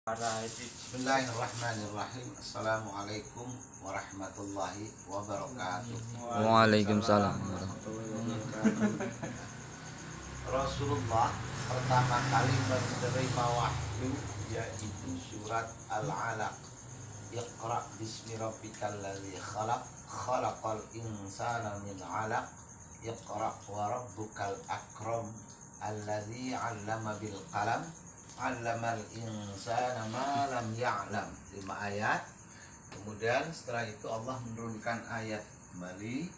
Bismillahirrahmanirrahim. Assalamualaikum warahmatullahi wabarakatuh. Waalaikumsalam. Rasulullah pertama kali menerima wahyu yaitu surat Al-Alaq. Iqra bismi rabbikal ladzi khalaq, khalaqal insana min 'alaq. Iqra wa rabbukal akram alladzi 'allama bil qalam. 'Allamal insana ma lam ya'lam. 5 ayat. Kemudian setelah itu Allah menurunkan ayat kembali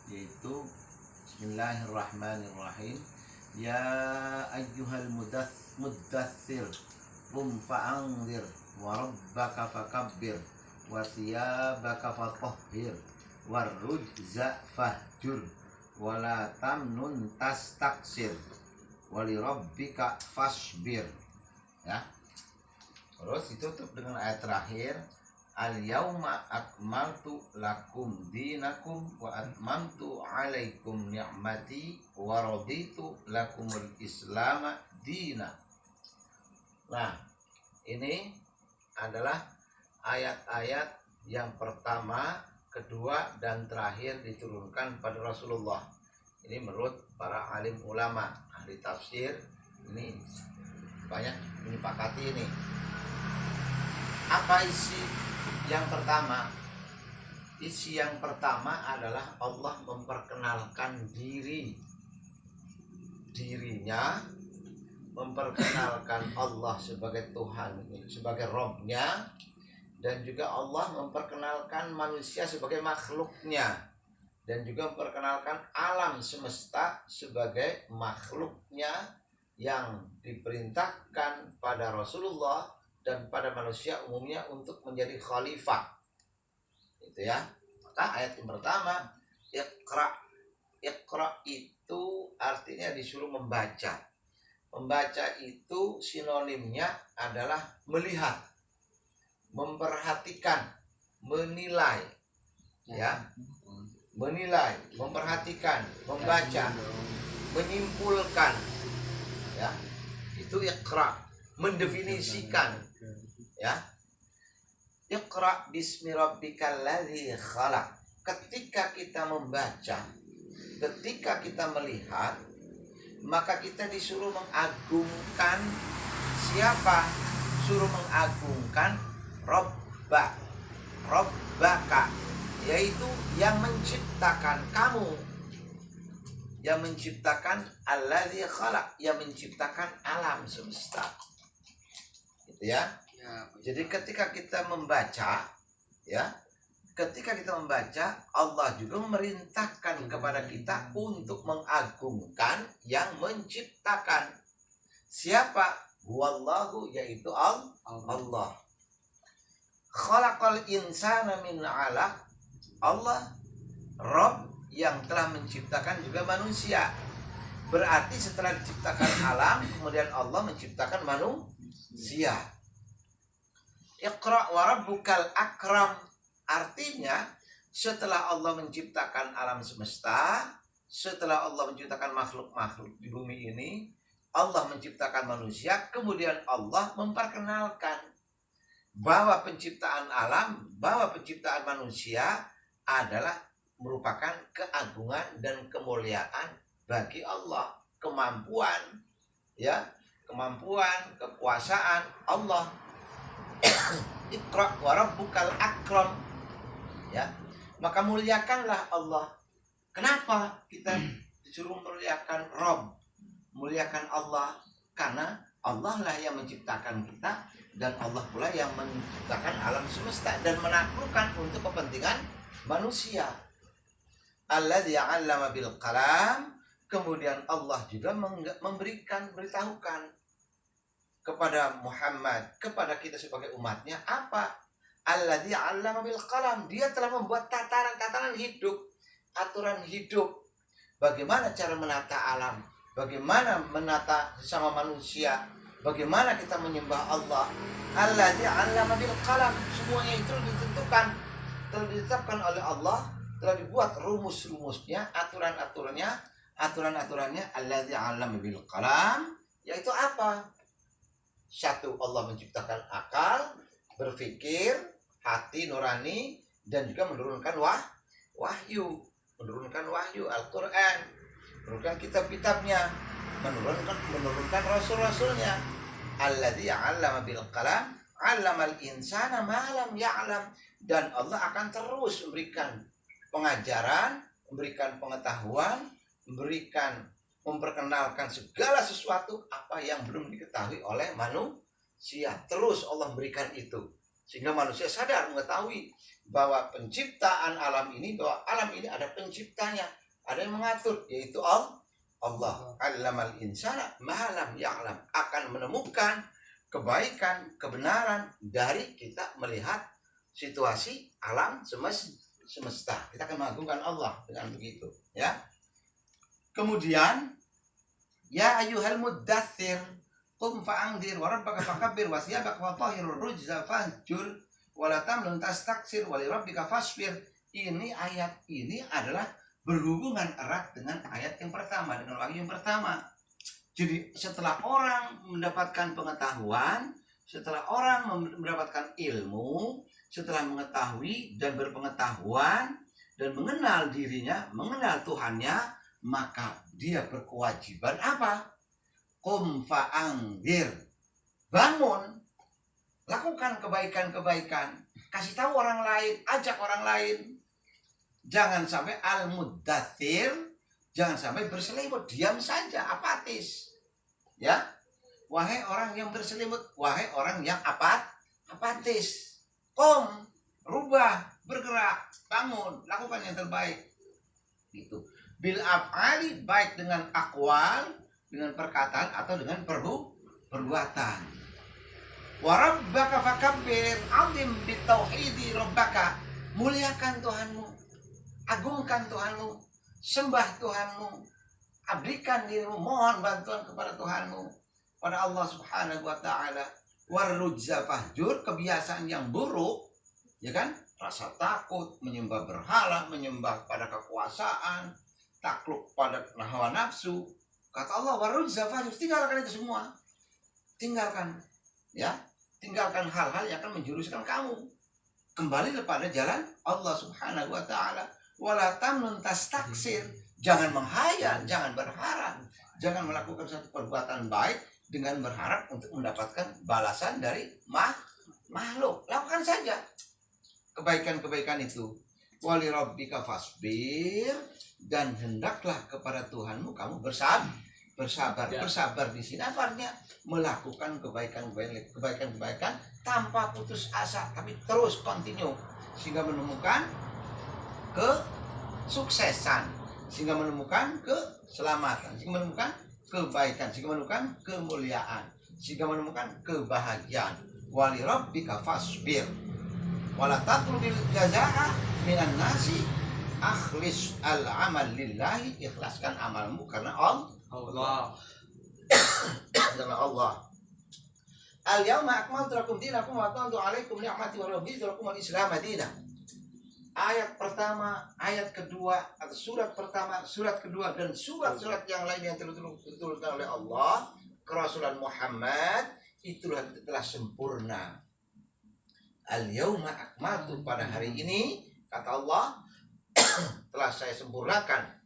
yaitu Bismillahirrahmanirrahim. Ya ayyuhal muddaththir qum fa'anzir wa rabbaka fakabbir wa thiyabaka fatahhir warrujza fahjur wa la tamnun tastaksir wa li rabbika fasbir. Ya. Terus ditutup dengan ayat terakhir, al-yauma akmaltu lakum dinakum wa atmamtu alaikum ni'mati wa raditu lakumul islama dina. Nah, ini adalah ayat-ayat yang pertama, kedua, dan terakhir diturunkan pada Rasulullah. Ini menurut para alim ulama, ahli tafsir, ini banyak menyepakati ini. Apa isi yang pertama? Isi yang pertama adalah Allah memperkenalkan dirinya, memperkenalkan Allah sebagai Tuhan, sebagai Robnya, dan juga Allah memperkenalkan manusia sebagai makhluknya, dan juga memperkenalkan alam semesta sebagai makhluknya yang diperintahkan pada Rasulullah dan pada manusia umumnya untuk menjadi khalifah. Itu ya. Maka ayat yang pertama, Iqra. Iqra itu artinya disuruh membaca. Membaca itu sinonimnya adalah melihat, memperhatikan, menilai. Ya. Menilai, memperhatikan, membaca, menyimpulkan. Ya, itu Iqra, mendefinisikan. Ya, Iqra bismi rabbikal ladzi khalaq. Ketika kita membaca, ketika kita melihat, maka kita disuruh mengagungkan siapa? Suruh mengagungkan Rabbaka, yaitu yang menciptakan kamu, yang menciptakan alladzi khalaq, yang menciptakan alam semesta. Gitu ya. Jadi ketika kita membaca, ya, ketika kita membaca, Allah juga memerintahkan kepada kita untuk mengagungkan yang menciptakan. Siapa? Huwallahu, yaitu Allah. Khalaqal insana min 'alaq. Allah Rabb yang telah menciptakan juga manusia. Berarti setelah diciptakan alam, kemudian Allah menciptakan manusia. Iqra wa rabbukal akram. Artinya setelah Allah menciptakan alam semesta, setelah Allah menciptakan makhluk-makhluk di bumi ini, Allah menciptakan manusia, kemudian Allah memperkenalkan bahwa penciptaan alam, bahwa penciptaan manusia adalah merupakan keagungan dan kemuliaan bagi Allah, kemampuan, ya, kemampuan, kekuasaan Allah. Iqra wa rabbukal akram. Ya, maka muliakanlah Allah. Kenapa kita disuruh muliakan Rabb, muliakan Allah? Karena Allah lah yang menciptakan kita, dan Allah pula yang menciptakan alam semesta dan menaklukkan untuk kepentingan manusia. Alladzi 'allama bil qalam. Kemudian Allah juga beritahukan kepada Muhammad, kepada kita sebagai umatnya, apa? Alladzi 'allama bil qalam. Dia telah membuat tataran-tataran hidup, aturan hidup. Bagaimana cara menata alam, bagaimana menata sesama manusia, bagaimana kita menyembah Allah. Alladzi 'allama bil qalam. Semuanya itu ditentukan, telah ditetapkan oleh Allah, telah dibuat rumus-rumusnya, aturan-aturannya alladzi 'allama bil qalam, yaitu apa? Satu, Allah menciptakan akal. berpikir, hati nurani, dan juga menurunkan wahyu, Al-Quran, menurunkan kitab-kitabnya, menurunkan rasul-rasulnya. Alladzi 'allama bil qalam 'allamal insana ma lam ya'lam. Dan Allah akan terus memberikan pengajaran, memberikan pengetahuan, memperkenalkan segala sesuatu apa yang belum diketahui oleh manusia. Terus Allah berikan itu sehingga manusia sadar mengetahui bahwa penciptaan alam ini, bahwa alam ini ada penciptanya, ada yang mengatur, yaitu Allah. Allamal insana ma lam ya'lam, akan menemukan kebaikan, kebenaran dari kita melihat situasi alam semesta. Kita akan mengagungkan Allah dengan begitu, ya. Kemudian, ya ayyuhal muddatsir qum fa'anzir wa rabbaka fakabbir wa thiyabaka fatahhir rujza fahjur wa la tamnun tastaksir wa li rabbika fasbir. Ini ayat ini adalah berhubungan erat dengan ayat yang pertama, dengan wahyu yang pertama. Jadi setelah orang mendapatkan pengetahuan, setelah orang mendapatkan ilmu, setelah mengetahui dan berpengetahuan dan mengenal dirinya, mengenal Tuhannya, maka dia berkewajiban apa? Qum fa'anzir, bangun, lakukan kebaikan-kebaikan, kasih tahu orang lain, ajak orang lain. Jangan sampai al-muddatsir, jangan sampai berselimut, diam saja, apatis. Ya, wahai orang yang berselimut, wahai orang yang apatis. Qum, rubah, bergerak, bangun, lakukan yang terbaik. Itu bil af'ali, baik dengan akwal, dengan perkataan atau dengan perbuatan. Wa rabbaka fakabbir, 'azim bitauhidi rabbaka, muliakan Tuhanmu, agungkan Tuhanmu, sembah Tuhanmu, abdikan dirimu, mohon bantuan kepada Tuhanmu, pada Allah Subhanahu wa taala. Warujza fahjur, kebiasaan yang buruk, ya kan? Rasa takut, menyembah berhala, menyembah pada kekuasaan, takluk pada hawa nafsu. Kata Allah, warujza fahjur, tinggalkan itu semua. Tinggalkan, ya. Tinggalkan hal-hal yang akan menjuruskan kamu kembali kepada jalan Allah Subhanahu wa taala. Wala tamnun tastaksir, jangan menghayal, jangan berharap, jangan melakukan satu perbuatan baik dengan berharap untuk mendapatkan balasan dari makhluk. Lakukan saja kebaikan-kebaikan itu. Wali rabbika fasbir, dan hendaklah kepada Tuhanmu kamu bersabar. Bersabar di sini apa artinya? Melakukan kebaikan tanpa putus asa, tapi terus continue sehingga menemukan kesuksesan, sehingga menemukan keselamatan, sehingga menemukan kebaikan, sehingga menemukan kemuliaan, sehingga menemukan kebahagiaan. Wali rabbika fasbir wala tatlubil jazaa minan nasi, akhlis al-amal lillahi, ikhlaskan amalmu karena Allah. Karena Allah. Al-yawma akmaltu lakum dinakum wa atmamtu alaikum ni'mati wa raditu lakum al-islam dinan. Ayat pertama, ayat kedua, atau surat pertama, surat kedua, dan surat-surat yang lain yang diturunkan oleh Allah ke Rasulullah Muhammad, itulah telah sempurna. Al-yawma akmaltu, pada hari ini, kata Allah, telah saya sempurnakan,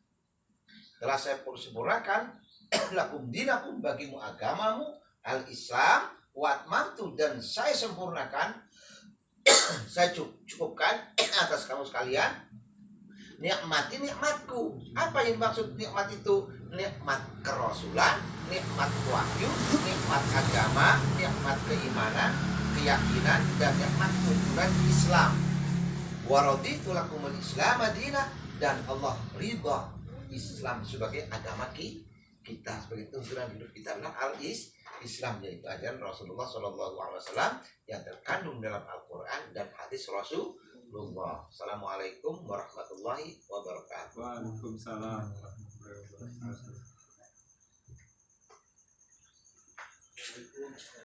lakum dinakum, bagimu agamamu, al-Islam, wa atmamtu, dan saya sempurnakan, saya cukupkan atas kamu sekalian nikmatku. Apa yang maksud nikmat itu? Nikmat kerasulan, nikmat wahyu, nikmat agama, nikmat keimanan, keyakinan, dan nikmat tuntunan Islam. Waraditu lakumul Islam madinah, dan Allah ridha Islam sebagai agama kita, sebagai tuntunan hidup kita adalah Islam, yaitu ajaran Rasulullah SAW yang terkandung dalam Al-Quran dan hadis Rasulullah. Assalamualaikum warahmatullahi wabarakatuh. Waalaikumsalam warahmatullahi wabarakatuh.